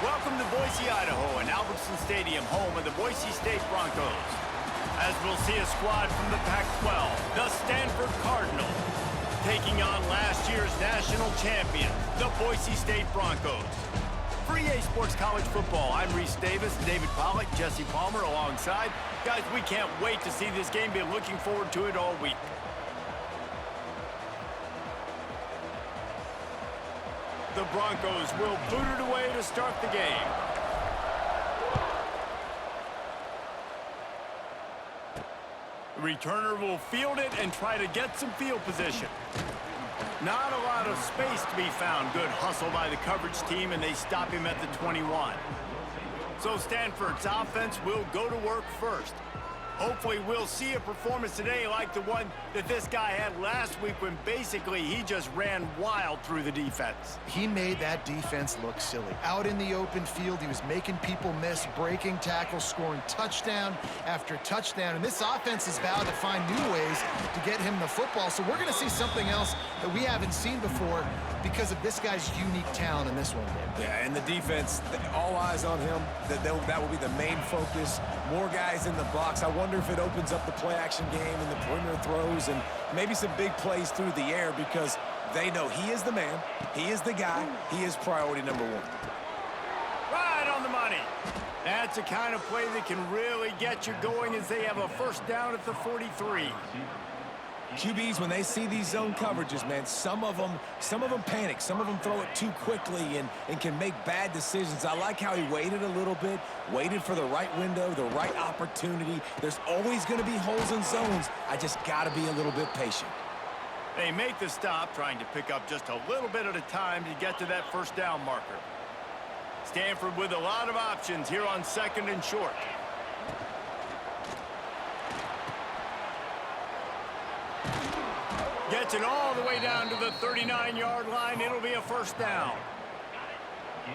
Welcome to Boise, Idaho, and Albertson Stadium, home of the Boise State Broncos. As we'll see a squad from the Pac-12, the Stanford Cardinals, taking on last year's national champions, the Boise State Broncos. For EA Sports College Football, I'm Reese Davis, David Pollack, Jesse Palmer alongside. Guys, we can't wait to see this game. Been looking forward to it all week. The Broncos will boot it away to start the game. The returner will field it and try to get some field position. Not a lot of space to be found. Good hustle by the coverage team, and they stop him at the 21. So Stanford's offense will go to work first. Hopefully we'll see a performance today like the one that this guy had last week when basically he just ran wild through the defense. He made that defense look silly. Out in the open field, he was making people miss, breaking tackles, scoring touchdown after touchdown. And this offense is vowed to find new ways to get him the football. So we're going to see something else that we haven't seen before because of this guy's unique talent in this one game. Yeah, and the defense, all eyes on him. That will be the main focus. More guys in the box. I wonder if it opens up the play-action game and the perimeter throws and maybe some big plays through the air because they know he is the man, he is the guy, he is priority number one. Right on the money. That's the kind of play that can really get you going as they have a first down at the 43. QBs, when they see these zone coverages, man, some of them panic. Some of them throw it too quickly and can make bad decisions. I like how he waited a little bit, waited for the right window, the right opportunity. There's always going to be holes in zones. I just got to be a little bit patient. They make the stop, trying to pick up just a little bit at a time to get to that first down marker. Stanford with a lot of options here on second and short. Gets it all the way down to the 39-yard line. It'll be a first down.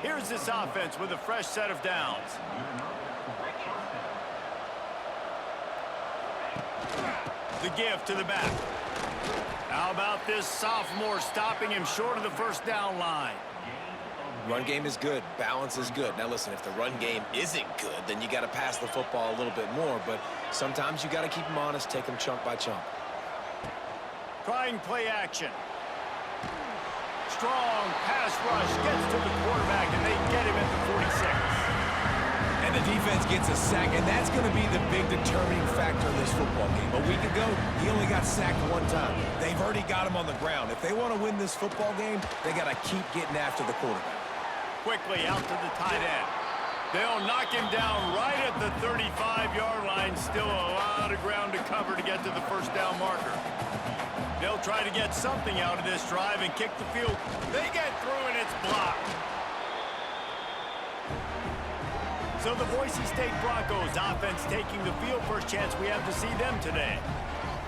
Here's this offense with a fresh set of downs. The give to the back. How about this sophomore stopping him short of the first down line? Run game is good. Balance is good. Now, listen, if the run game isn't good, then you got to pass the football a little bit more. But sometimes you got to keep them honest, take them chunk by chunk. Trying play action. Strong pass rush gets to the quarterback, and they get him at the 46. And the defense gets a sack, and that's going to be the big determining factor in this football game. A week ago, he only got sacked one time. They've already got him on the ground. If they want to win this football game, they got to keep getting after the quarterback. Quickly out to the tight end. They'll knock him down right at the 35-yard line. Still a lot of ground to cover to get to the first down marker. They'll try to get something out of this drive and kick the field. They get through, and it's blocked. So the Boise State Broncos offense taking the field. First chance we have to see them today.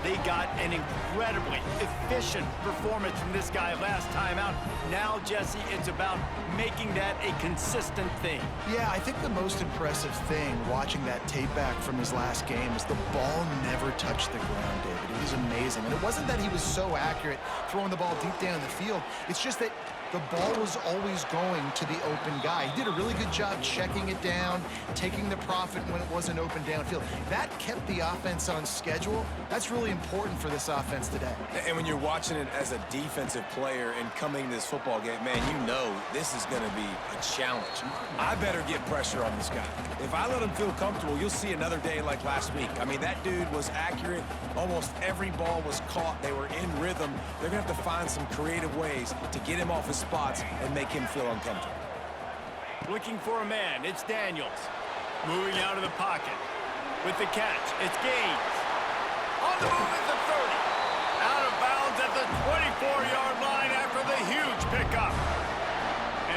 They got an incredibly efficient performance from this guy last time out. Now, Jesse, it's about making that a consistent thing. Yeah, I think the most impressive thing watching that tape back from his last game is the ball never touched the ground, David. It was amazing. And it wasn't that he was so accurate throwing the ball deep down the field. It's just that the ball was always going to the open guy. He did a really good job checking it down, taking the profit when it wasn't open downfield. That kept the offense on schedule. That's really important for this offense today. And when you're watching it as a defensive player and coming to this football game, man, you know this is going to be a challenge. I better get pressure on this guy. If I let him feel comfortable, you'll see another day like last week. I mean, that dude was accurate. Almost every ball was caught. They were in rhythm. They're going to have to find some creative ways to get him off his spots and make him feel uncomfortable. Looking for a man. It's Daniels. Moving out of the pocket. With the catch, it's Gaines. On the move at the 30. Out of bounds at the 24-yard line after the huge pickup.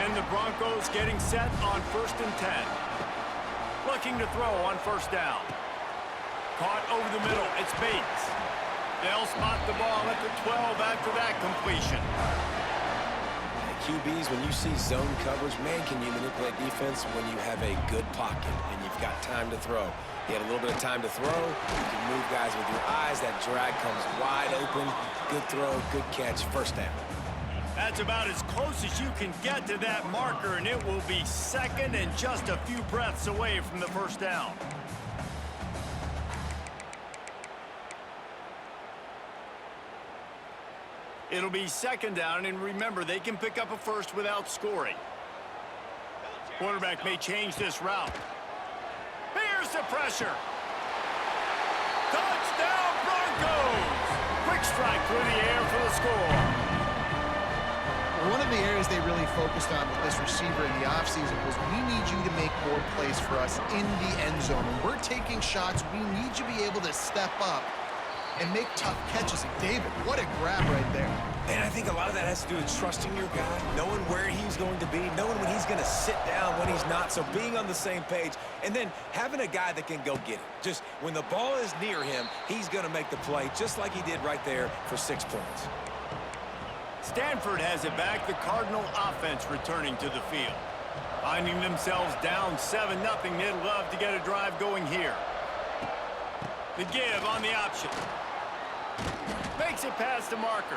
And the Broncos getting set on 1st and 10. Looking to throw on first down. Caught over the middle. It's Bates. They'll spot the ball at the 12 after that completion. QBs, when you see zone coverage, man, can you manipulate defense when you have a good pocket and you've got time to throw. You had a little bit of time to throw. You can move guys with your eyes. That drag comes wide open. Good throw, good catch, first down. That's about as close as you can get to that marker, and it will be second and just a few breaths away from the first down. It'll be second down, and remember, they can pick up a first without scoring. Quarterback may change this route. Here's the pressure. Touchdown, Broncos! Quick strike through the air for the score. One of the areas they really focused on with this receiver in the offseason was we need you to make more plays for us in the end zone. When we're taking shots, we need you to be able to step up and make tough catches. And David, what a grab right there. And I think a lot of that has to do with trusting your guy, knowing where he's going to be, knowing when he's going to sit down, when he's not. So being on the same page, and then having a guy that can go get it. Just when the ball is near him, he's going to make the play, just like he did right there for 6 points. Stanford has it back. The Cardinal offense returning to the field. Finding themselves down 7-0, they'd love to get a drive going here. The give on the option. Makes it past the marker.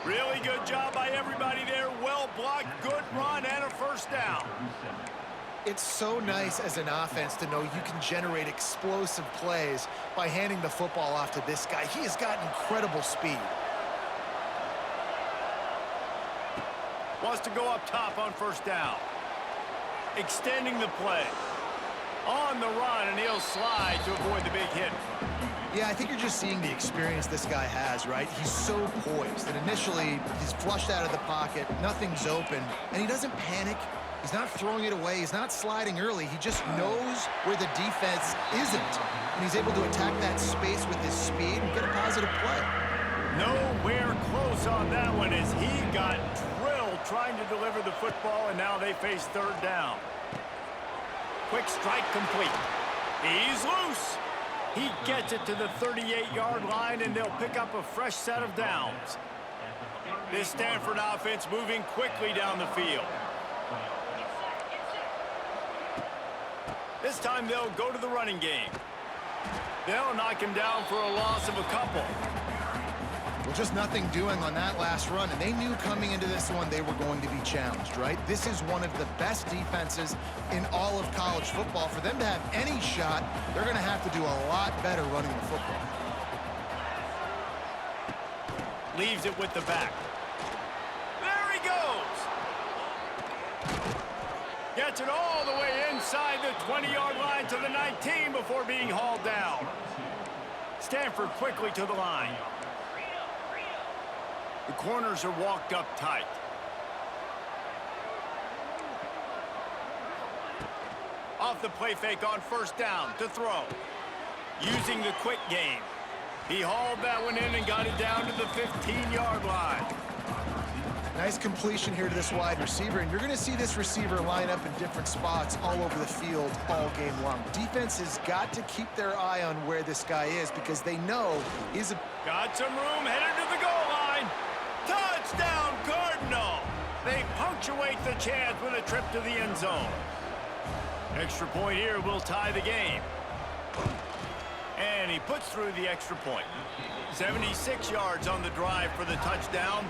Really good job by everybody there. Well blocked, good run, and a first down. It's so nice as an offense to know you can generate explosive plays by handing the football off to this guy. He has got incredible speed. Wants to go up top on first down. Extending the play. On the run, and he'll slide to avoid the big hit. Yeah, I think you're just seeing the experience this guy has, right? He's so poised, and initially he's flushed out of the pocket, nothing's open, and he doesn't panic. He's not throwing it away. He's not sliding early. He just knows where the defense isn't, and he's able to attack that space with his speed and get a positive play. Nowhere close on that one as he got drilled trying to deliver the football, and now they face third down. Quick strike complete. He's loose. He gets it to the 38-yard line, and they'll pick up a fresh set of downs. This Stanford offense moving quickly down the field. This time they'll go to the running game. They'll knock him down for a loss of a couple. Well, just nothing doing on that last run, and they knew coming into this one they were going to be challenged, right? This is one of the best defenses in all of college football. For them to have any shot, they're going to have to do a lot better running the football. Leaves it with the back. There he goes! Gets it all the way inside the 20-yard line to the 19 before being hauled down. Stanford quickly to the line. The corners are walked up tight. Off the play fake on first down to throw. Using the quick game. He hauled that one in and got it down to the 15-yard line. Nice completion here to this wide receiver, and you're going to see this receiver line up in different spots all over the field all game long. Defense has got to keep their eye on where this guy is because they know he's got some room headed to the goal line. Touchdown, Cardinal! They punctuate the chance with a trip to the end zone. Extra point here will tie the game. And he puts through the extra point. 76 yards on the drive for the touchdown.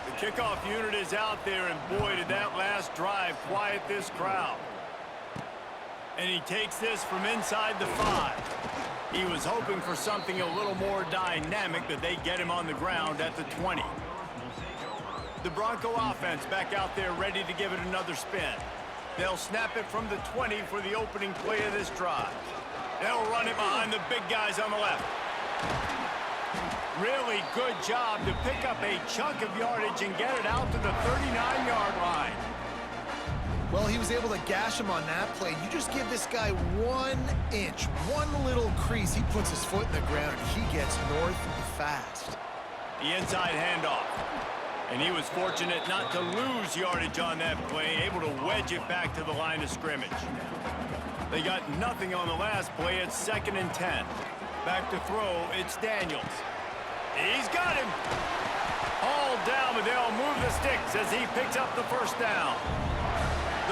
The kickoff unit is out there, and boy, did that last drive quiet this crowd. And he takes this from inside the 5. He was hoping for something a little more dynamic, but they get him on the ground at the 20. The Bronco offense back out there ready to give it another spin. They'll snap it from the 20 for the opening play of this drive. They'll run it behind the big guys on the left. Really good job to pick up a chunk of yardage and get it out to the 39-yard line. Well, he was able to gash him on that play. You just give this guy 1 inch, one little crease. He puts his foot in the ground, and he gets north fast. The inside handoff. And he was fortunate not to lose yardage on that play, able to wedge it back to the line of scrimmage. They got nothing on the last play. It's 2nd and 10. Back to throw, it's Daniels. He's got him. Hauled down, but they'll move the sticks as he picks up the first down.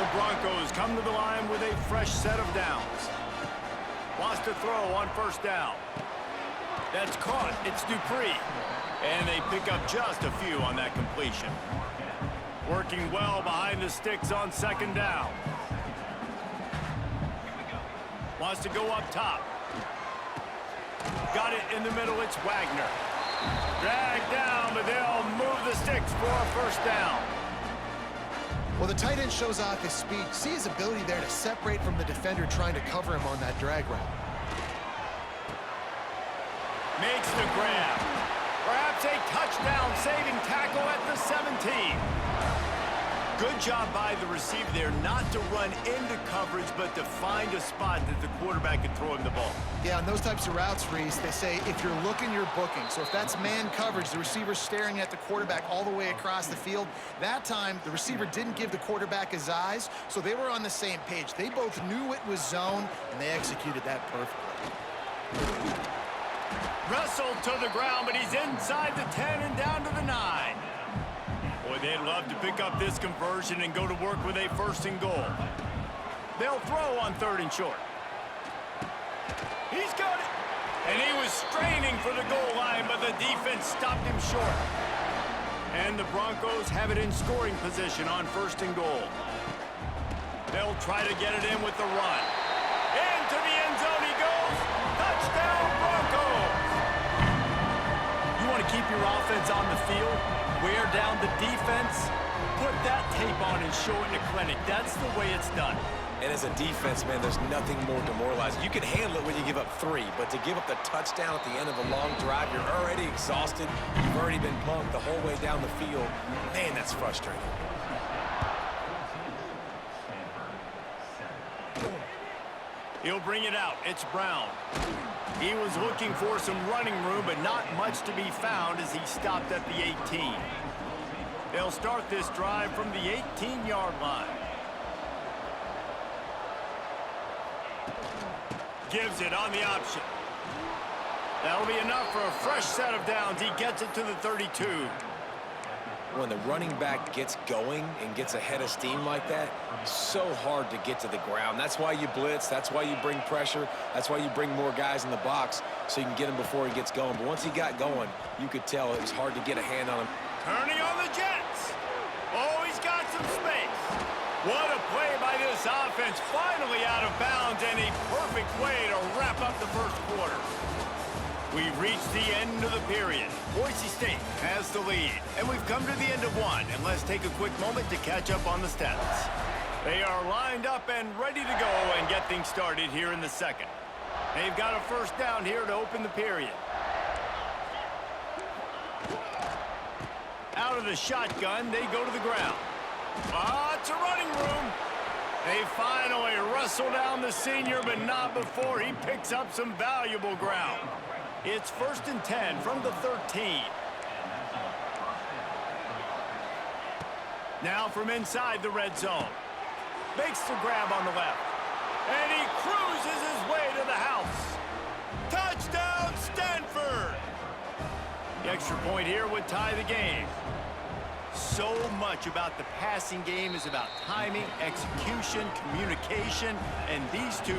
The Broncos come to the line with a fresh set of downs. Wants to throw on first down. That's caught. It's Dupree. And they pick up just a few on that completion. Working well behind the sticks on second down. Wants to go up top. Got it in the middle. It's Wagner. Dragged down, but they'll move the sticks for a first down. Well, the tight end shows off his speed. See his ability there to separate from the defender trying to cover him on that drag route. Makes the grab. Perhaps a touchdown-saving tackle at the 17. Good job by the receiver there not to run into coverage, but to find a spot that the quarterback can throw him the ball. Yeah, on those types of routes, Reese, they say if you're looking, you're booking. So if that's man coverage, the receiver's staring at the quarterback all the way across the field. That time, the receiver didn't give the quarterback his eyes, so they were on the same page. They both knew it was zone, and they executed that perfectly. Wrestled to the ground, but he's inside the 10 and down to the 9. Boy, they'd love to pick up this conversion and go to work with a first and goal. They'll throw on 3rd and short. He's got it. And he was straining for the goal line, but the defense stopped him short. And the Broncos have it in scoring position on 1st and goal. They'll try to get it in with the run. Into the end zone he goes. Touchdown, Broncos. You want to keep your offense on the field? Wear down the defense? Put that tape on and show it in the clinic. That's the way it's done. And as a defense, man, there's nothing more demoralizing. You can handle it when you give up 3, but to give up the touchdown at the end of a long drive, you're already exhausted. You've already been punked the whole way down the field. Man, that's frustrating. He'll bring it out. It's Brown. He was looking for some running room, but not much to be found as he stopped at the 18. They'll start this drive from the 18-yard line. Gives it on the option. That'll be enough for a fresh set of downs. He gets it to the 32. When the running back gets going and gets ahead of steam like that, so hard to get to the ground. That's why you blitz. That's why you bring pressure. That's why you bring more guys in the box so you can get him before he gets going. But once he got going, you could tell it was hard to get a hand on him. Turning on the Jets. Oh, he's got some space. What a play by this offense. Finally out of bounds and a perfect way to wrap up the first quarter. We've reached the end of the period. Boise State has the lead, and we've come to the end of one. And let's take a quick moment to catch up on the stats. They are lined up and ready to go and get things started here in the second. They've got a first down here to open the period. Out of the shotgun, they go to the ground. Lots of running room. They finally wrestle down the senior, but not before he picks up some valuable ground. It's 1st and 10 from the 13. Now from inside the red zone. Makes the grab on the left. And he cruises his way to the house. Touchdown, Stanford! The extra point here would tie the game. So much about the passing game is about timing, execution, communication, and these two,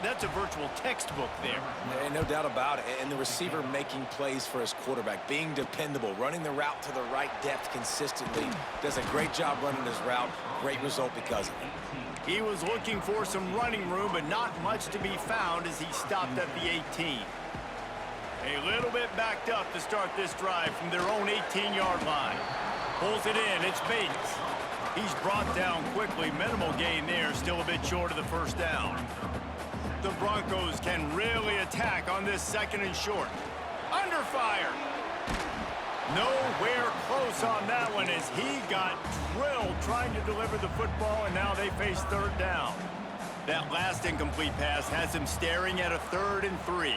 that's a virtual textbook there. And no doubt about it. And the receiver making plays for his quarterback, being dependable, running the route to the right depth consistently. Does a great job running his route. Great result because of it. He was looking for some running room, but not much to be found as he stopped at the 18. A little bit backed up to start this drive from their own 18-yard line. Pulls it in. It's Bates. He's brought down quickly. Minimal gain there. Still a bit short of the first down. The Broncos can really attack on this 2nd and short. Under fire. Nowhere close on that one as he got drilled trying to deliver the football, and now they face 3rd down. That last incomplete pass has him staring at a 3rd and 3.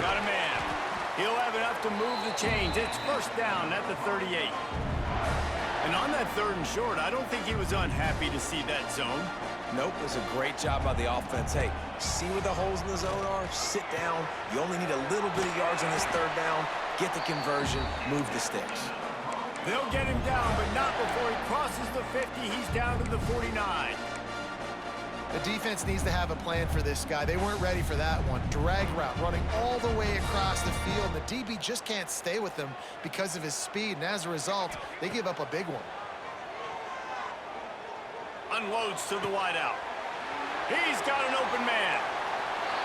Got a man. He'll have enough to move the chains. It's 1st down at the 38. And on that 3rd and short, I don't think he was unhappy to see that zone. Nope, it was a great job by the offense. Hey, see where the holes in the zone are? Sit down. You only need a little bit of yards on this 3rd down. Get the conversion. Move the sticks. They'll get him down, but not before he crosses the 50. He's down to the 49. The defense needs to have a plan for this guy. They weren't ready for that one. Drag route running all the way across the field. The DB just can't stay with him because of his speed, and as a result, they give up a big one. Unloads to the wideout. He's got an open man.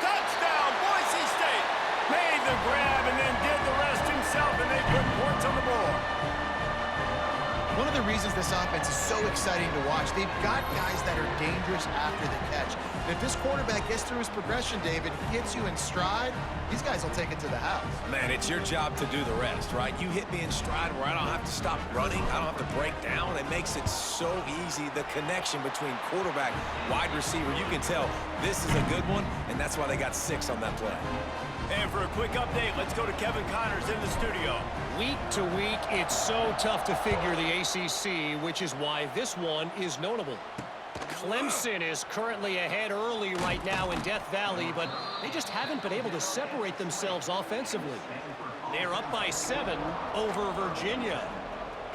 Touchdown, Boise State. Made the grab and then did the rest himself, and they put points on the board. One of the reasons this offense is so exciting to watch, they've got guys that are dangerous after the catch. And if this quarterback gets through his progression, David, hits you in stride, these guys will take it to the house. Man, it's your job to do the rest, right? You hit me in stride where I don't have to stop running. I don't have to break down. It makes it so easy, the connection between quarterback, wide receiver. You can tell this is a good one, and that's why they got 6 on that play. And for a quick update, let's go to Kevin Connors in the studio. Week to week, it's so tough to figure the ACC, which is why this one is notable. Clemson is currently ahead early right now in Death Valley, but they just haven't been able to separate themselves offensively. They're up by 7 over Virginia.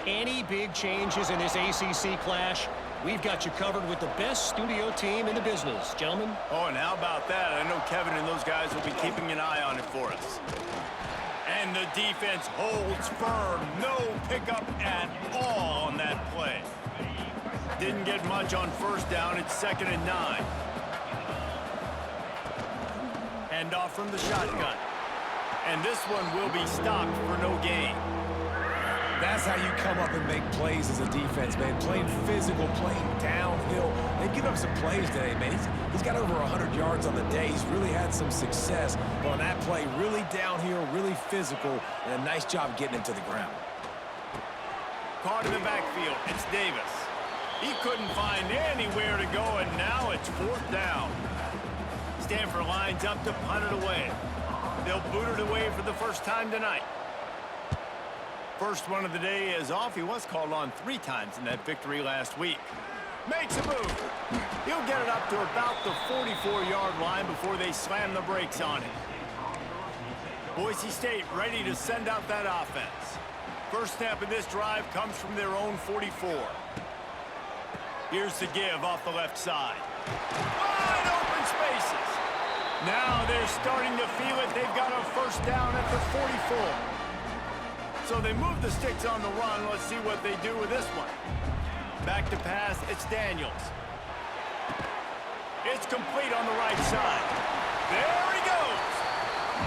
Any big changes in this ACC clash, we've got you covered with the best studio team in the business, gentlemen. Oh, and how about that? I know Kevin and those guys will be keeping an eye on it for us. And the defense holds firm. No pickup at all on that play. Didn't get much on first down. It's 2nd and 9. Hand off from the shotgun. And this one will be stopped for no gain. That's how you come up and make plays as a defense, man. Playing physical, playing downhill. They've given up some plays today, man. He's got over 100 yards on the day. He's really had some success. But on that play, really downhill, really physical, and a nice job getting it to the ground. Caught in the backfield. It's Davis. He couldn't find anywhere to go, and now it's 4th down. Stanford lines up to punt it away. They'll boot it away for the first time tonight. First one of the day is off. He was called on 3 times in that victory last week. Makes a move. He'll get it up to about the 44-yard line before they slam the brakes on it. Boise State ready to send out that offense. First snap of this drive comes from their own 44. Here's the give off the left side. Wide open spaces. Now they're starting to feel it. They've got a first down at the 44. So they move the sticks on the run. Let's see what they do with this one. Back to pass, it's Daniels. It's complete on the right side. There he goes.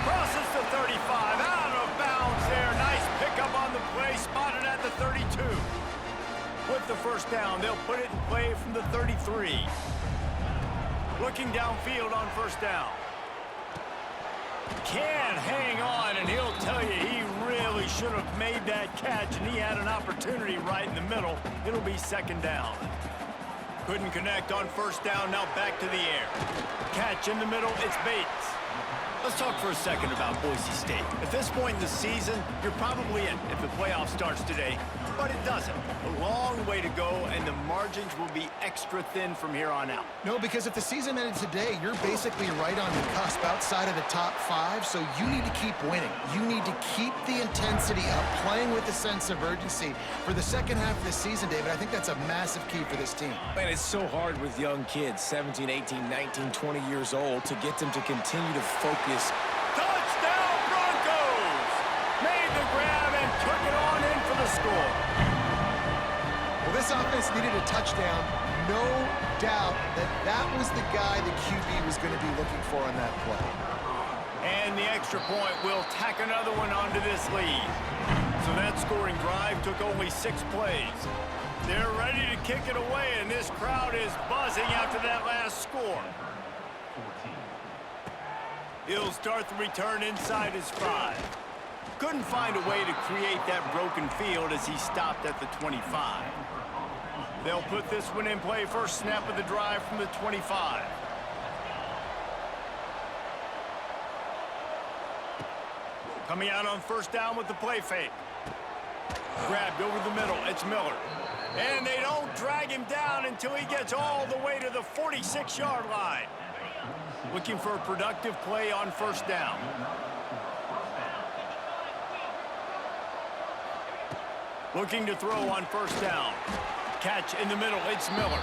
Crosses the 35, out of bounds there. Nice pickup on the play, spotted at the 32. With the first down, they'll put it in play from the 33. Looking downfield on first down. Can't hang on, and he'll tell you he really should have made that catch, and he had an opportunity right in the middle. It'll be 2nd down. Couldn't connect on first down, now back to the air. Catch in the middle, it's Bates. Let's talk for a second about Boise State. At this point in the season, you're probably in if the playoff starts today, but it doesn't. A long way to go, and the margins will be extra thin from here on out. No, because if the season ended today, you're basically right on the cusp outside of the top 5, so you need to keep winning. You need to keep the intensity up, playing with a sense of urgency. For the second half of the season, David, I think that's a massive key for this team. Man, it's so hard with young kids, 17, 18, 19, 20 years old, to get them to continue to focus. Touchdown Broncos! Made the grab and took it on in for the score. Well, this offense needed a touchdown. No doubt that was the guy the QB was going to be looking for on that play. And the extra point will tack another one onto this lead. So that scoring drive took only 6 plays. They're ready to kick it away, and this crowd is buzzing after that last score. He'll start the return inside his 5. Couldn't find a way to create that broken field as he stopped at the 25. They'll put this one in play. First snap of the drive from the 25. Coming out on first down with the play fake. Grabbed over the middle. It's Miller. And they don't drag him down until he gets all the way to the 46-yard line. Looking for a productive play on first down. Looking to throw on first down. Catch in the middle, it's Miller.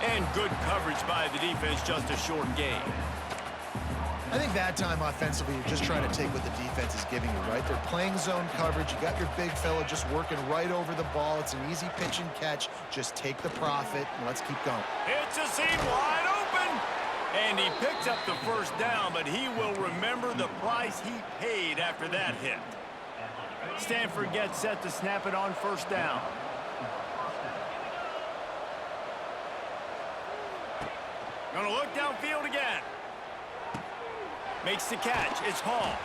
And good coverage by the defense, just a short gain. I think that time offensively, you're just trying to take what the defense is giving you, right? They're playing zone coverage. You got your big fella just working right over the ball. It's an easy pitch and catch. Just take the profit, and let's keep going. It's a seam wide open. And he picks up the first down, but he will remember the price he paid after that hit. Stanford gets set to snap it on first down. Gonna look downfield again. Makes the catch. It's Hall.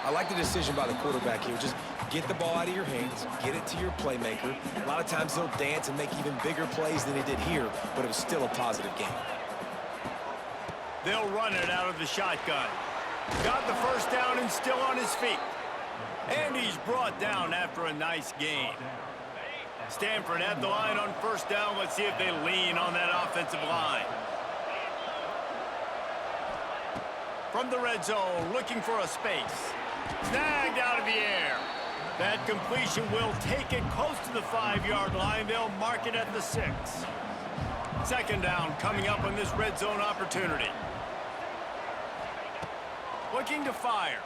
I like the decision by the quarterback here. Just get the ball out of your hands, get it to your playmaker. A lot of times he'll dance and make even bigger plays than he did here, but it was still a positive game. They'll run it out of the shotgun. Got the first down and still on his feet. And he's brought down after a nice gain. Stanford at the line on first down. Let's see if they lean on that offensive line. From the red zone, looking for a space. Snagged out of the air. That completion will take it close to the 5-yard line. They'll mark it at the 6. Second down coming up on this red zone opportunity. Looking to fire.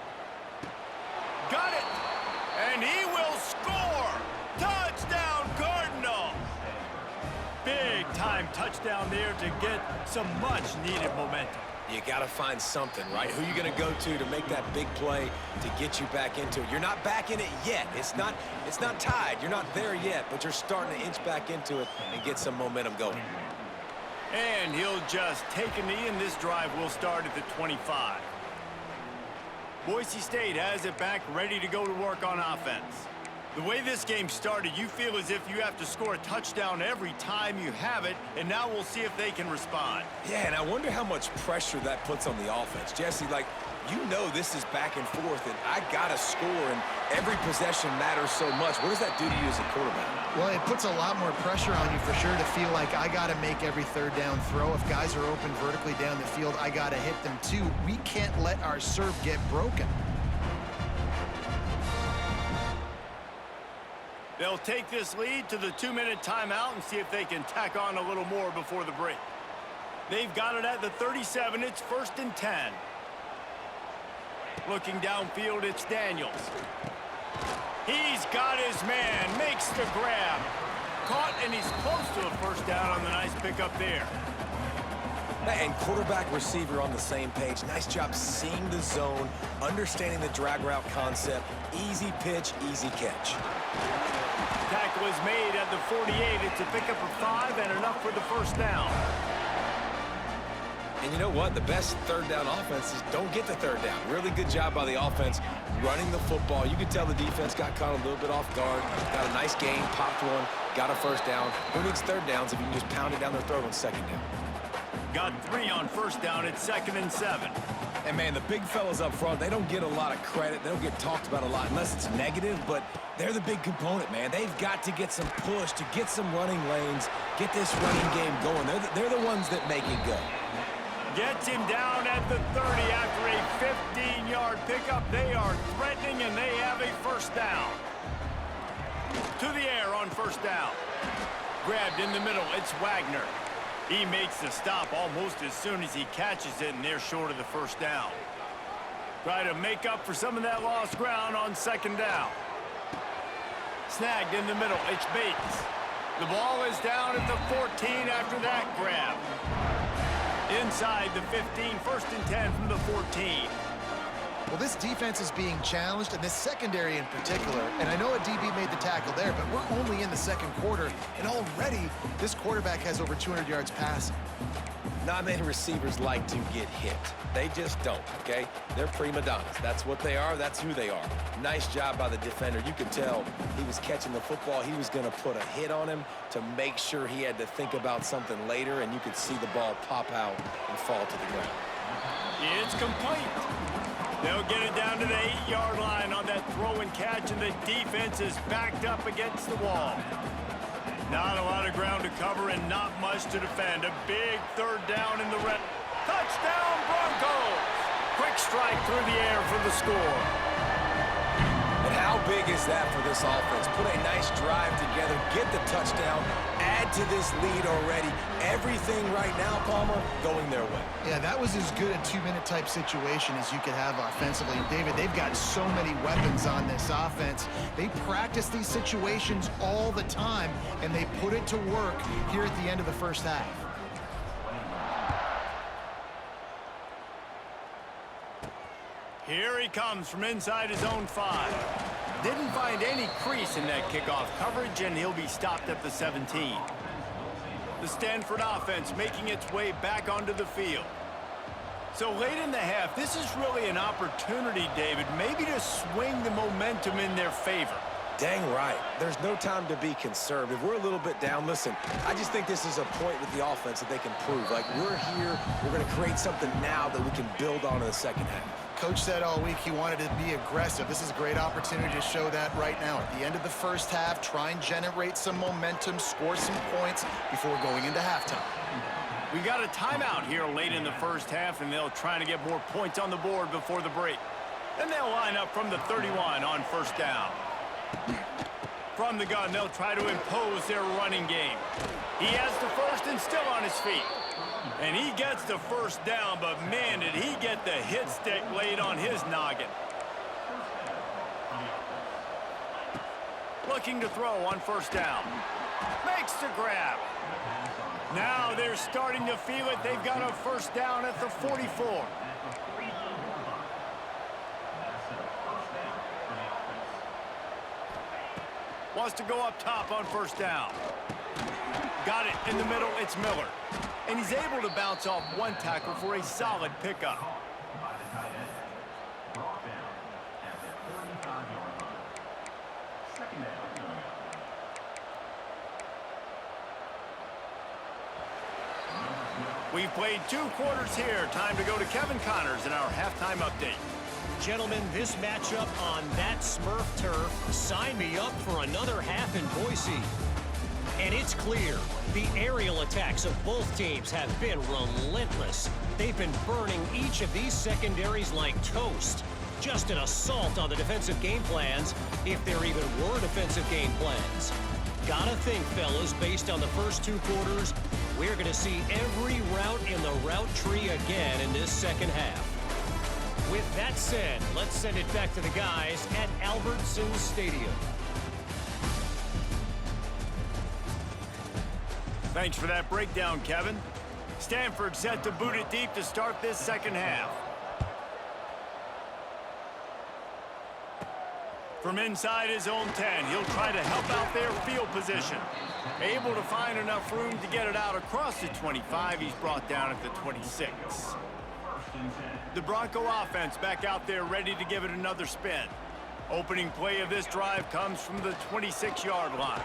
Got it. And he will score. Touchdown, Cardinal. Big time touchdown there to get some much needed momentum. You got to find something, right? Who you going to go to make that big play to get you back into it? You're not back in it yet. It's not tied. You're not there yet, but you're starting to inch back into it and get some momentum going. And he'll just take a knee, and this drive will start at the 25. Boise State has it back, ready to go to work on offense. The way this game started, you feel as if you have to score a touchdown every time you have it, and now we'll see if they can respond. Yeah, and I wonder how much pressure that puts on the offense. Jesse, like, you know this is back and forth, and I got to score, and every possession matters so much. What does that do to you as a quarterback? Well, it puts a lot more pressure on you for sure to feel like I got to make every third down throw. If guys are open vertically down the field, I got to hit them too. We can't let our serve get broken. They'll take this lead to the 2-minute timeout and see if they can tack on a little more before the break. They've got it at the 37. It's 1st and 10. Looking downfield, it's Daniels. He's got his man, makes the grab. Caught, and he's close to a first down on the nice pickup there. And quarterback receiver on the same page. Nice job seeing the zone, understanding the drag route concept. Easy pitch, easy catch. Tackle is made at the 48. It's a pickup of 5 and enough for the first down. And you know what? The best third down offenses don't get the third down. Really good job by the offense running the football. You could tell the defense got caught a little bit off guard. Got a nice gain, popped one, got a first down. Who needs third downs if you can just pound it down their throat on second down? Got 3 on first down. It's 2nd and 7. And, man, the big fellas up front, they don't get a lot of credit. They don't get talked about a lot unless it's negative, but they're the big component, man. They've got to get some push, to get some running lanes, get this running game going. They're the ones that make it go. Gets him down at the 30 after a 15-yard pickup. They are threatening, and they have a first down. To the air on first down. Grabbed in the middle. It's Wagner. He makes the stop almost as soon as he catches it, and they're short of the first down. Try to make up for some of that lost ground on second down. Snagged in the middle. It's Bates. The ball is down at the 14 after that grab. Inside the 15, 1st and 10 from the 14. Well, this defense is being challenged, and this secondary in particular, and I know a DB made the tackle there, but we're only in the second quarter, and already this quarterback has over 200 yards passing. Not many receivers like to get hit. They just don't, okay? They're prima donnas. That's what they are. That's who they are. Nice job by the defender. You could tell he was catching the football. He was going to put a hit on him to make sure he had to think about something later, and you could see the ball pop out and fall to the ground. It's complete. They'll get it down to the 8-yard line on that throw and catch, and the defense is backed up against the wall. Not a lot of ground to cover and not much to defend. A big third down in the red. Touchdown, Broncos! Quick strike through the air for the score. But how big is that for this offense? Put a nice drive together, get the touchdown, add to this lead already. Everything right now, Palmer, going their way. Yeah, that was as good a two-minute type situation as you could have offensively. And David, they've got so many weapons on this offense. They practice these situations all the time, and they put it to work here at the end of the first half. Here he comes from inside his own 5. Didn't find any crease in that kickoff coverage, and he'll be stopped at the 17. The Stanford offense making its way back onto the field. So late in the half, this is really an opportunity, David, maybe to swing the momentum in their favor. Dang right. There's no time to be conservative. We're a little bit down. Listen, I just think this is a point with the offense that they can prove. Like, we're here, we're going to create something now that we can build on in the second half. Coach said all week he wanted to be aggressive. This is a great opportunity to show that right now. At the end of the first half, try and generate some momentum, score some points before going into halftime. We got a timeout here late in the first half, and they'll try to get more points on the board before the break. Then they'll line up from the 31 on first down. From the gun, they'll try to impose their running game. He has the first and still on his feet. And he gets the first down, but man, did he get the hit stick laid on his noggin. Looking to throw on first down. Makes the grab. Now they're starting to feel it. They've got a first down at the 44. Wants to go up top on first down. Got it in the middle. It's Miller. And he's able to bounce off one tackle for a solid pickup. We've played 2 quarters here. Time to go to Kevin Connors in our halftime update. Gentlemen, this matchup on that Smurf turf, sign me up for another half in Boise. And it's clear, the aerial attacks of both teams have been relentless. They've been burning each of these secondaries like toast. Just an assault on the defensive game plans, if there even were defensive game plans. Gotta think, fellas, based on the first 2 quarters, we're gonna see every route in the route tree again in this second half. With that said, let's send it back to the guys at Albertsons Stadium. Thanks for that breakdown, Kevin. Stanford set to boot it deep to start this second half. From inside his own 10, he'll try to help out their field position. Able to find enough room to get it out across the 25. He's brought down at the 26. The Bronco offense back out there ready to give it another spin. Opening play of this drive comes from the 26-yard line.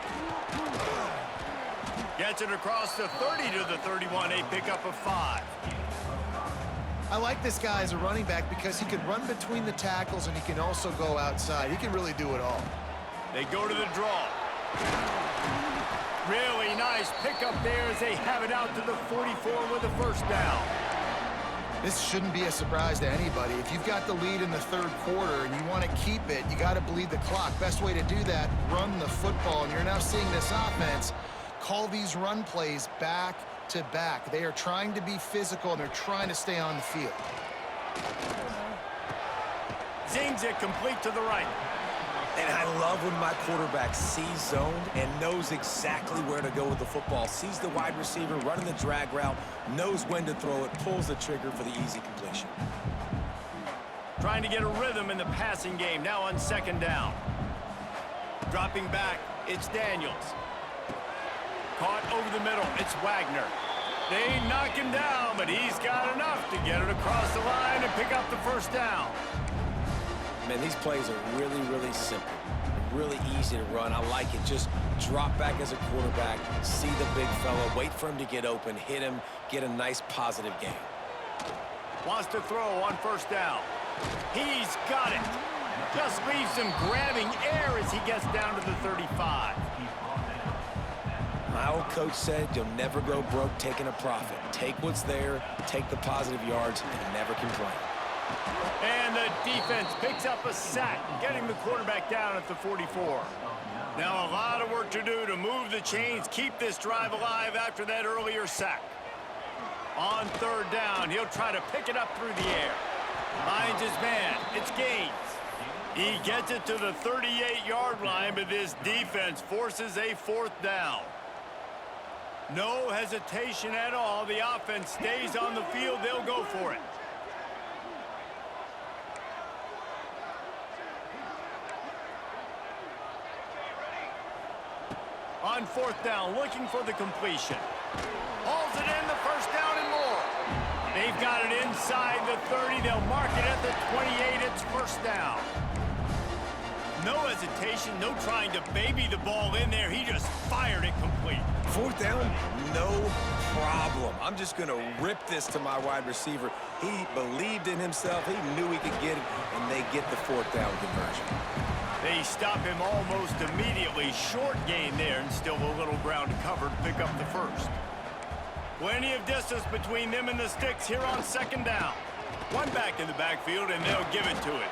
Gets it across the 30 to the 31, a pickup of 5. I like this guy as a running back because he can run between the tackles and he can also go outside. He can really do it all. They go to the draw. Really nice pickup there as they have it out to the 44 with a first down. This shouldn't be a surprise to anybody. If you've got the lead in the third quarter and you want to keep it, you got to bleed the clock. Best way to do that, run the football. And you're now seeing this offense call these run plays back to back. They are trying to be physical and they're trying to stay on the field. Zings it complete to the right. And I love when my quarterback sees zoned and knows exactly where to go with the football. Sees the wide receiver running the drag route, knows when to throw it, pulls the trigger for the easy completion. Trying to get a rhythm in the passing game now on second down. Dropping back, it's Daniels. Caught over the middle, it's Wagner. They knock him down, but he's got enough to get it across the line and pick up the first down. Man, these plays are really, really simple. Really easy to run. I like it. Just drop back as a quarterback, see the big fella, wait for him to get open, hit him, get a nice positive game. Wants to throw on first down. He's got it. Just leaves him grabbing air as he gets down to the 35. My old coach said you'll never go broke taking a profit. Take what's there, take the positive yards, and never complain. And the defense picks up a sack, getting the quarterback down at the 44. Now a lot of work to do to move the chains, keep this drive alive after that earlier sack. On third down, he'll try to pick it up through the air. Finds his man. It's Gaines. He gets it to the 38-yard line, but this defense forces a fourth down. No hesitation at all. The offense stays on the field. They'll go for it. On fourth down, looking for the completion. Hauls it in, the first down and more. They've got it inside the 30. They'll mark it at the 28. It's first down. No hesitation, no trying to baby the ball in there. He just fired it complete. Fourth down, no problem. I'm just going to rip this to my wide receiver. He believed in himself. He knew he could get it, and they get the fourth down conversion. They stop him almost immediately. Short gain there, and still a little ground to cover to pick up the first. Plenty of distance between them and the sticks here on second down. One back in the backfield, and they'll give it to him.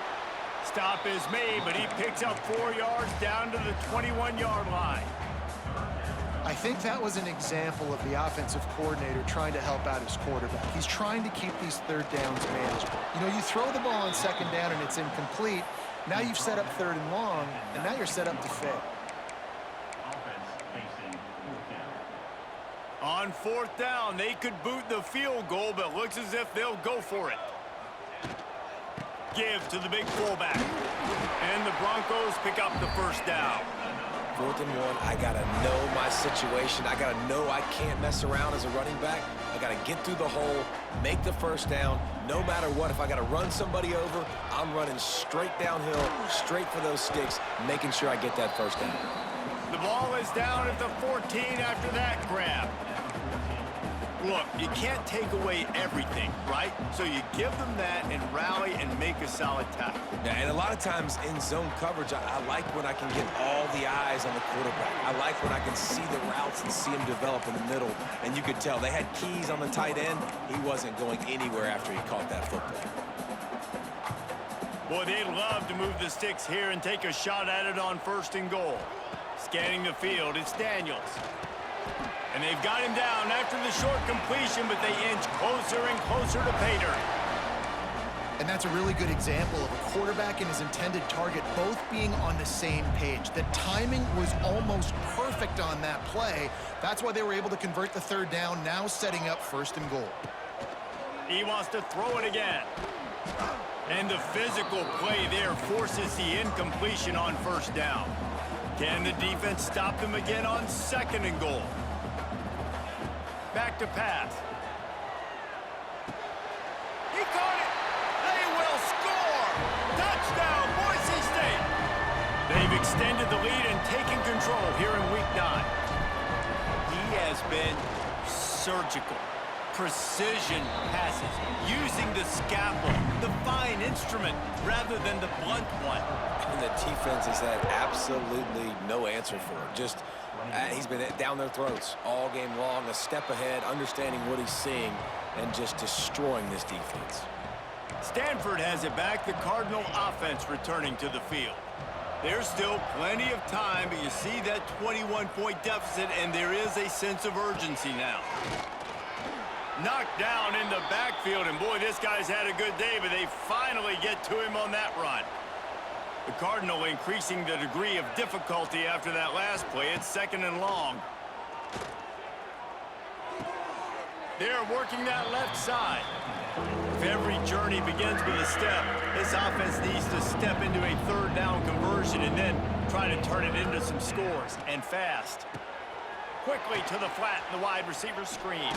Stop is made, but he picks up 4 yards down to the 21-yard line. I think that was an example of the offensive coordinator trying to help out his quarterback. He's trying to keep these third downs manageable. You know, you throw the ball on second down and it's incomplete. Now you've set up third and long, and now you're set up to fail. On fourth down, they could boot the field goal, but looks as if they'll go for it. Give to the big fullback. And the Broncos pick up the first down. 4th and 1, I got to know my situation. I got to know I can't mess around as a running back. I got to get through the hole, make the first down. No matter what, if I got to run somebody over, I'm running straight downhill, straight for those sticks, making sure I get that first down. The ball is down at the 14 after that grab. Look, you can't take away everything, right? So you give them that and rally and make a solid tackle. Yeah, and a lot of times in zone coverage, I like when I can get all the eyes on the quarterback. I like when I can see the routes and see them develop in the middle. And you could tell they had keys on the tight end. He wasn't going anywhere after he caught that football. Boy, they'd love to move the sticks here and take a shot at it on 1st and goal. Scanning the field, it's Daniels. And they've got him down after the short completion, but they inch closer and closer to pay dirt. And that's a really good example of a quarterback and his intended target both being on the same page. The timing was almost perfect on that play. That's why they were able to convert the third down, now setting up 1st and goal. He wants to throw it again. And the physical play there forces the incompletion on 1st down. Can the defense stop them again on 2nd and goal? Back to pass. He caught it. They will score. Touchdown, Boise State. They've extended the lead and taken control here in week 9. He has been surgical. Precision passes, using the scalpel, the fine instrument, rather than the blunt one. And the defense has had absolutely no answer for it. Just, he's been down their throats all game long, a step ahead, understanding what he's seeing, and just destroying this defense. Stanford has it back, the Cardinal offense returning to the field. There's still plenty of time, but you see that 21-point deficit, and there is a sense of urgency now. Knocked down in the backfield, and boy, this guy's had a good day, but they finally get to him on that run. The Cardinal increasing the degree of difficulty after that last play. It's 2nd and long. They're working that left side. If every journey begins with a step, this offense needs to step into a 3rd down conversion and then try to turn it into some scores, and fast. Quickly to the flat in the wide receiver screen.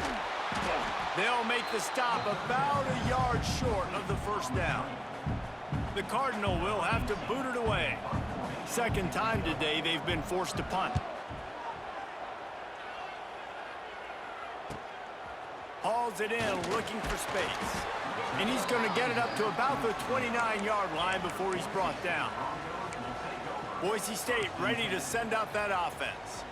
They'll make the stop about a yard short of the 1st down. The Cardinal will have to boot it away. 2nd time today they've been forced to punt. Hauls it in, looking for space. And he's going to get it up to about the 29-yard line before he's brought down. Boise State ready to send out that offense.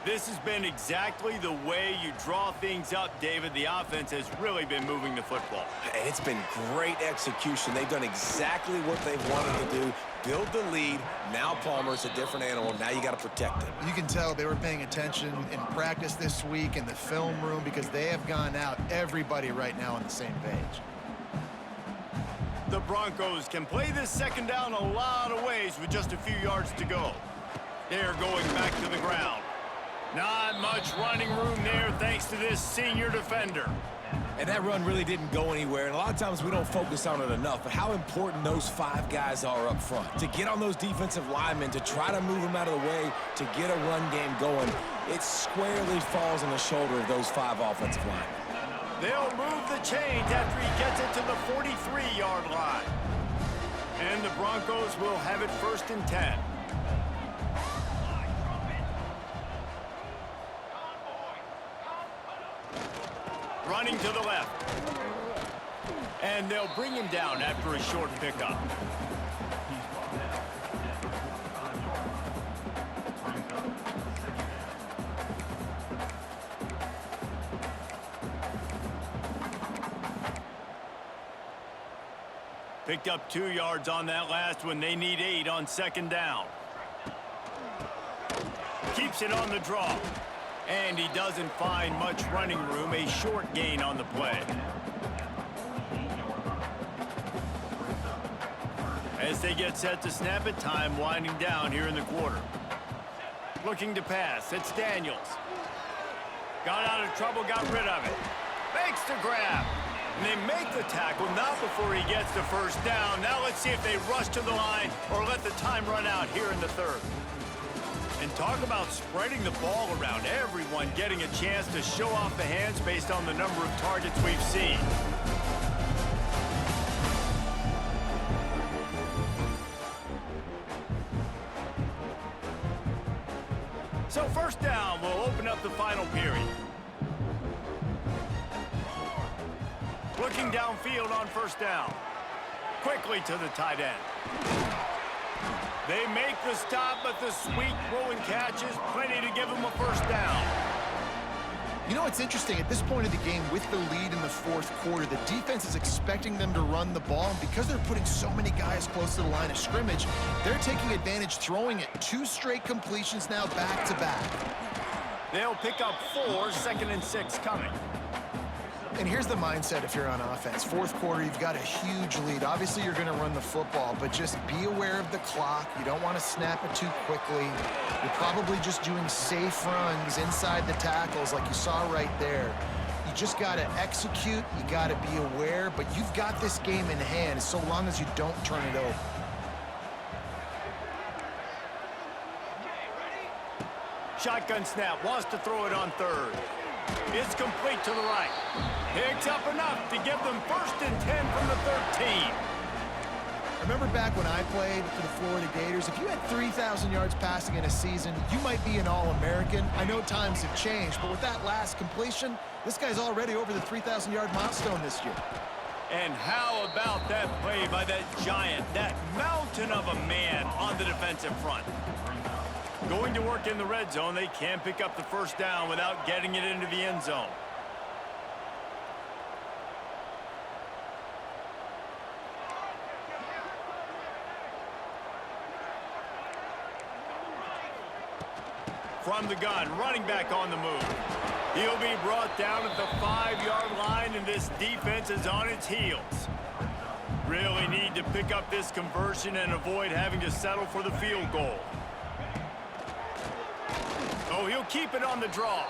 This has been exactly the way you draw things up, David. The offense has really been moving the football. And it's been great execution. They've done exactly what they've wanted to do. Build the lead. Now Palmer's a different animal. Now you got to protect him. You can tell they were paying attention in practice this week in the film room because they have gone out, everybody right now on the same page. The Broncos can play this second down a lot of ways with just a few yards to go. They're going back to the ground. Not much running room there thanks to this senior defender. And that run really didn't go anywhere, and a lot of times we don't focus on it enough, but how important those 5 guys are up front. To get on those defensive linemen, to try to move them out of the way, to get a run game going, it squarely falls on the shoulder of those 5 offensive linemen. They'll move the chains after he gets it to the 43-yard line. And the Broncos will have it 1st and 10. Running to the left. And they'll bring him down after a short pickup. Picked up 2 yards on that last one. They need 8 on 2nd down. Keeps it on the draw. And he doesn't find much running room. A short gain on the play. As they get set to snap it, time winding down here in the quarter. Looking to pass. It's Daniels. Got out of trouble, got rid of it. Makes the grab. And they make the tackle, not before he gets the 1st down. Now let's see if they rush to the line or let the time run out here in the 3rd. And talk about spreading the ball around. Everyone getting a chance to show off the hands based on the number of targets we've seen. So 1st down will open up the final period. Looking downfield on 1st down. Quickly to the tight end. They make the stop, but the sweet throw and catch is plenty to give them a 1st down. You know, it's interesting. At this point of the game, with the lead in the 4th quarter, the defense is expecting them to run the ball. And because they're putting so many guys close to the line of scrimmage, they're taking advantage, throwing it 2 straight completions now back-to-back. They'll pick up 4, 2nd and 6 coming. And here's the mindset if you're on offense. 4th quarter, you've got a huge lead. Obviously, you're going to run the football, but just be aware of the clock. You don't want to snap it too quickly. You're probably just doing safe runs inside the tackles like you saw right there. You just got to execute. You got to be aware, but you've got this game in hand so long as you don't turn it over. Shotgun snap, wants to throw it on 3rd. It's complete to the right. Picks up enough to give them 1st and 10 from the 13. Remember back when I played for the Florida Gators, if you had 3,000 yards passing in a season, you might be an All-American. I know times have changed, but with that last completion, this guy's already over the 3,000-yard milestone this year. And how about that play by that giant, that mountain of a man on the defensive front? Going to work in the red zone, they can pick up the 1st down without getting it into the end zone. From the gun, running back on the move. He'll be brought down at the 5-yard line, and this defense is on its heels. Really need to pick up this conversion and avoid having to settle for the field goal. Oh, he'll keep it on the draw.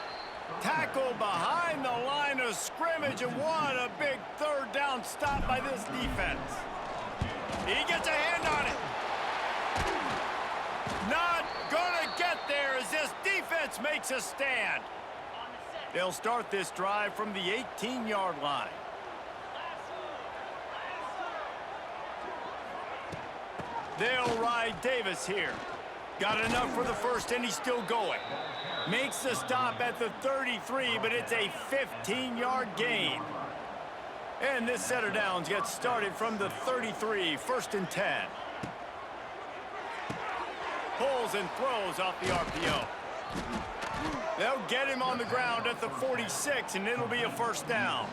Tackle behind the line of scrimmage, and what a big 3rd down stop by this defense. He gets a hand on it. Not gonna get there as this defense makes a stand. They'll start this drive from the 18-yard line. They'll ride Davis here. Got enough for the 1st, and he's still going. Makes the stop at the 33, but it's a 15-yard gain. And this set of downs gets started from the 33, 1st and 10. Pulls and throws off the RPO. They'll get him on the ground at the 46, and it'll be a first down.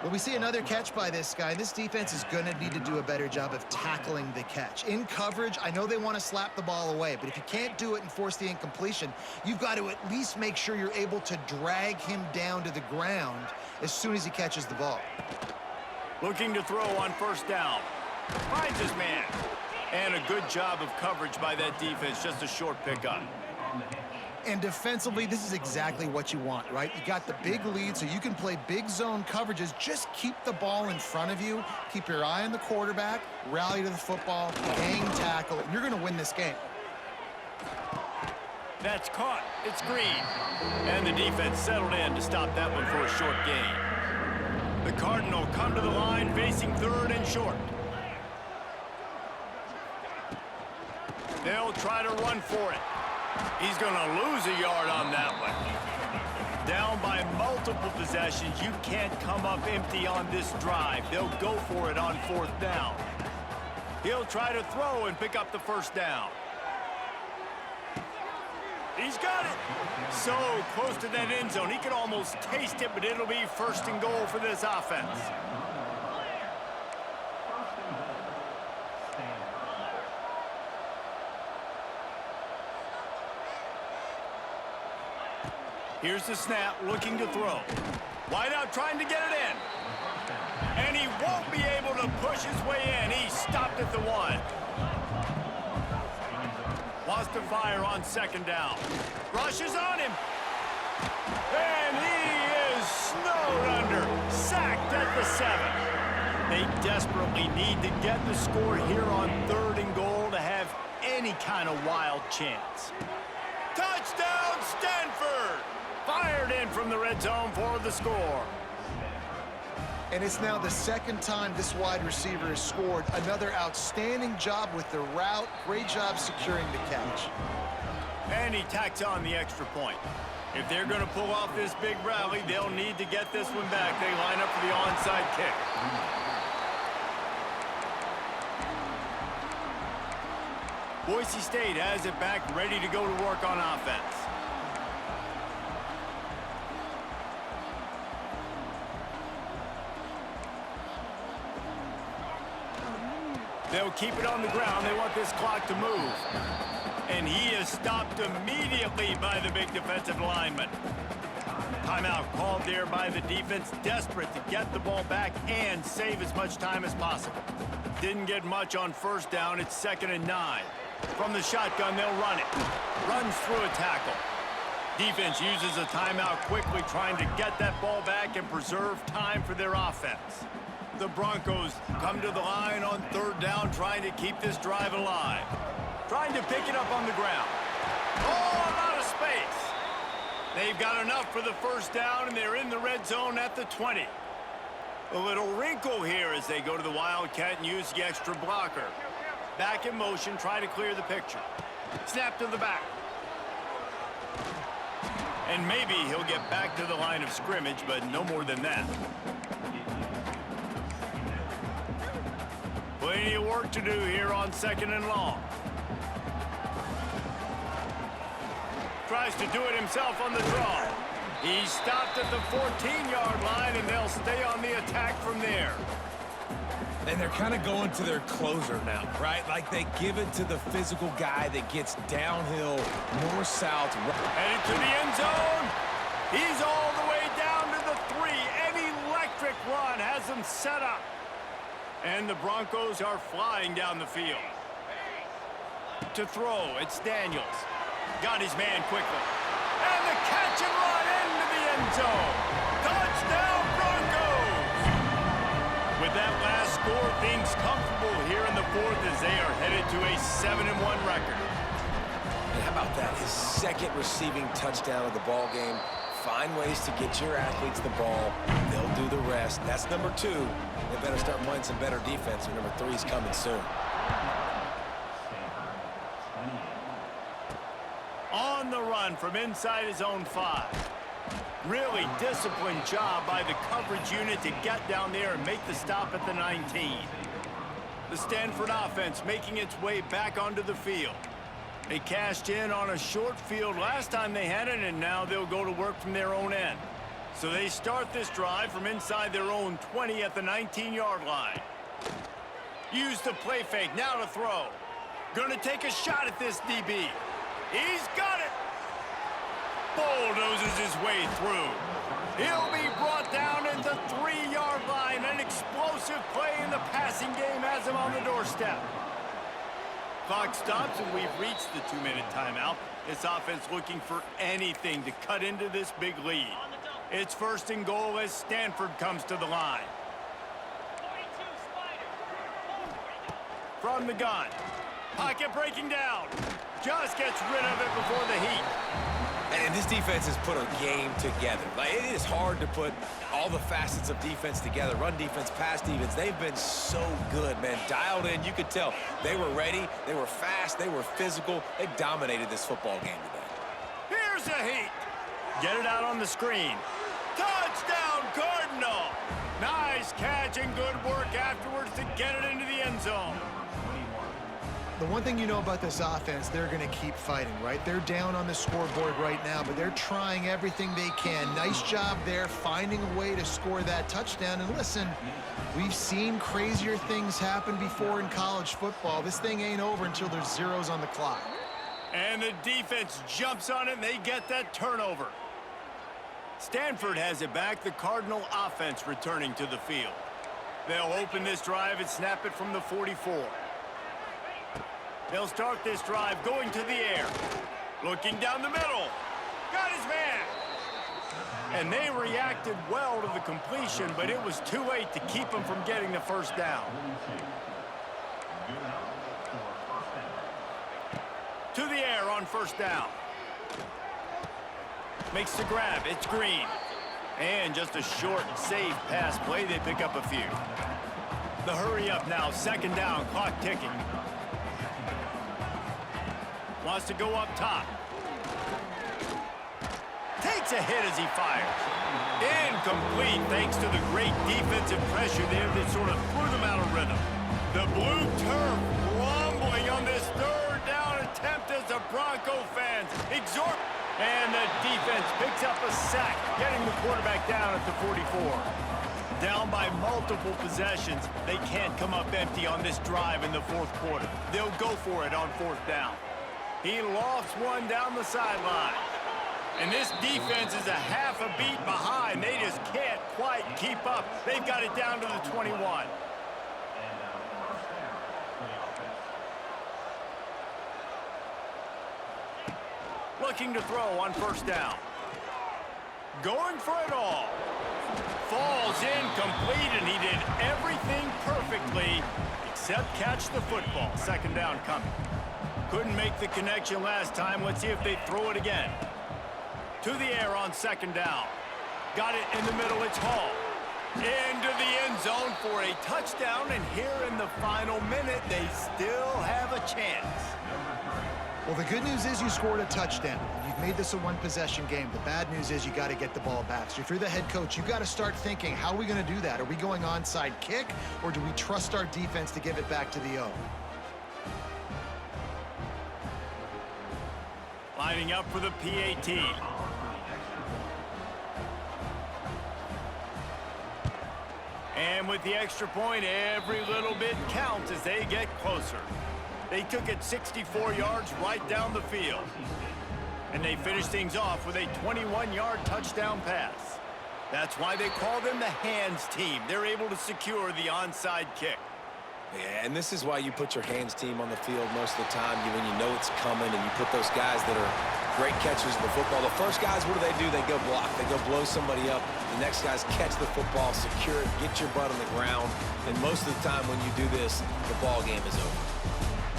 Well, we see another catch by this guy. This defense is going to need to do a better job of tackling the catch. In coverage, I know they want to slap the ball away, but if you can't do it and force the incompletion, you've got to at least make sure you're able to drag him down to the ground as soon as he catches the ball. Looking to throw on first down. Finds his man. And a good job of coverage by that defense, just a short pickup. And defensively, this is exactly what you want, right? You got the big lead, so you can play big zone coverages. Just keep the ball in front of you. Keep your eye on the quarterback. Rally to the football. Hang tackle. And you're going to win this game. That's caught. It's Green. And the defense settled in to stop that one for a short gain. The Cardinal come to the line facing third and short. They'll try to run for it. He's going to lose a yard on that one. Down by multiple possessions, you can't come up empty on this drive. They'll go for it on fourth down. He'll try to throw and pick up the first down. He's got it. So close to that end zone. He could almost taste it, but it'll be first and goal for this offense. Here's the snap, looking to throw. Wide out, trying to get it in. And he won't be able to push his way in. He stopped at the 1. Lost to fire on second down. Rushes on him. And he is snowed under. Sacked at the 7. They desperately need to get the score here on third and goal to have any kind of wild chance. Touchdown, Stanford! Fired in from the red zone for the score. And it's now the second time this wide receiver has scored. Another outstanding job with the route. Great job securing the catch. And he tacks on the extra point. If they're going to pull off this big rally, they'll need to get this one back. They line up for the onside kick. Boise State has it back, ready to go to work on offense. They'll keep it on the ground. They want this clock to move. And he is stopped immediately by the big defensive lineman. Timeout called there by the defense, desperate to get the ball back and save as much time as possible. Didn't get much on first down. It's 2nd and 9. From the shotgun, they'll run it. Runs through a tackle. Defense uses a timeout quickly, trying to get that ball back and preserve time for their offense. The Broncos come to the line on third down, trying to keep this drive alive. Trying to pick it up on the ground. Oh, I'm out of space. They've got enough for the first down, and they're in the red zone at the 20. A little wrinkle here as they go to the Wildcat and use the extra blocker. Back in motion, try to clear the picture. Snap to the back. And maybe he'll get back to the line of scrimmage, but no more than that. Plenty of work to do here on 2nd and long. Tries to do it himself on the draw. He stopped at the 14-yard line, and they'll stay on the attack from there. And they're kind of going to their closer now, right? Like they give it to the physical guy that gets downhill, north-south. Headed to the end zone. He's all the way down to the 3. An electric run has him set up. And the Broncos are flying down the field. To throw, it's Daniels. Got his man quickly. And the catch and run into the end zone. Touchdown, Broncos! With that last score, things comfortable here in the 4th as they are headed to a 7-1 record. And how about that? His second receiving touchdown of the ball game. Find ways to get your athletes the ball. They'll do the rest. That's number 2. They better start playing some better defense, or number 3 is coming soon. On the run from inside his own 5. Really disciplined job by the coverage unit to get down there and make the stop at the 19. The Stanford offense making its way back onto the field. They cashed in on a short field last time they had it, and now they'll go to work from their own end. So they start this drive from inside their own 20 at the 19-yard line. Use the play fake, now to throw. Gonna take a shot at this DB. He's got it! Bulldozes his way through. He'll be brought down at the 3-yard line. An explosive play in the passing game has him on the doorstep. Clock stops, and we've reached the 2-minute timeout. This offense looking for anything to cut into this big lead. It's 1st and goal as Stanford comes to the line. From the gun. Pocket breaking down. Just gets rid of it before the heat. And this defense has put a game together. Like, it is hard to put all the facets of defense together. Run defense, pass defense. They've been so good, man. Dialed in. You could tell they were ready. They were fast. They were physical. They dominated this football game today. Here's a heat. Get it out on the screen. Touchdown, Cardinal. Nice catch and good work afterwards to get it into the end zone. The one thing you know about this offense, they're going to keep fighting, right? They're down on the scoreboard right now, but they're trying everything they can. Nice job there, finding a way to score that touchdown. And listen, we've seen crazier things happen before in college football. This thing ain't over until there's zeros on the clock. And the defense jumps on it, and they get that turnover. Stanford has it back. The Cardinal offense returning to the field. They'll open this drive and snap it from the 44. They'll start this drive going to the air. Looking down the middle. Got his man. And they reacted well to the completion, but it was too late to keep them from getting the first down. To the air on 1st down. Makes the grab. It's Green. And just a short, safe pass play. They pick up a few. The hurry up now. 2nd down. Clock ticking. Wants to go up top. Takes a hit as he fires. Incomplete thanks to the great defensive pressure there that sort of threw them out of rhythm. The blue turf rumbling on this 3rd down attempt as the Bronco fans exhort. And the defense picks up a sack, getting the quarterback down at the 44. Down by multiple possessions, they can't come up empty on this drive in the 4th quarter. They'll go for it on 4th down. He lofts one down the sideline. And this defense is a half a beat behind. They just can't quite keep up. They've got it down to the 21. Looking to throw on 1st down. Going for it all. Falls incomplete, and he did everything perfectly except catch the football. 2nd down coming. Couldn't make the connection last time. Let's see if they throw it again. To the air on 2nd down. Got it in the middle. It's Hall. Into the end zone for a touchdown. And here in the final minute, they still have a chance. Well, the good news is you scored a touchdown. You've made this a one-possession game. The bad news is you got to get the ball back. So if you're the head coach, you got to start thinking, how are we going to do that? Are we going onside kick, or do we trust our defense to give it back to the O? Lining up for the PAT. And with the extra point, every little bit counts as they get closer. They took it 64 yards right down the field. And they finished things off with a 21-yard touchdown pass. That's why they call them the hands team. They're able to secure the onside kick. Yeah, and this is why you put your hands team on the field most of the time when you know it's coming, and you put those guys that are great catchers of the football. The first guys, what do? They go block. They go blow somebody up. The next guys catch the football, secure it, get your butt on the ground. And most of the time when you do this, the ball game is over.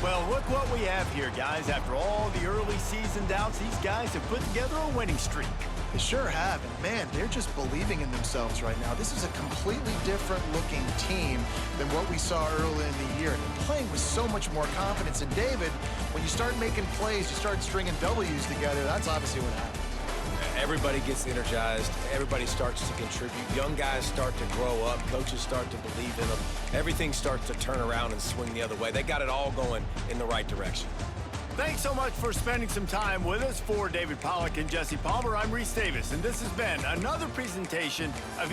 Well, look what we have here, guys. After all the early season doubts, these guys have put together a winning streak. They sure have, and man, they're just believing in themselves right now. This is a completely different looking team than what we saw early in the year. They're playing with so much more confidence. And David, when you start making plays, you start stringing W's together, that's obviously what happens. Everybody gets energized. Everybody starts to contribute. Young guys start to grow up. Coaches start to believe in them. Everything starts to turn around and swing the other way. They got it all going in the right direction. Thanks so much for spending some time with us. For David Pollack and Jesse Palmer, I'm Reese Davis, and this has been another presentation of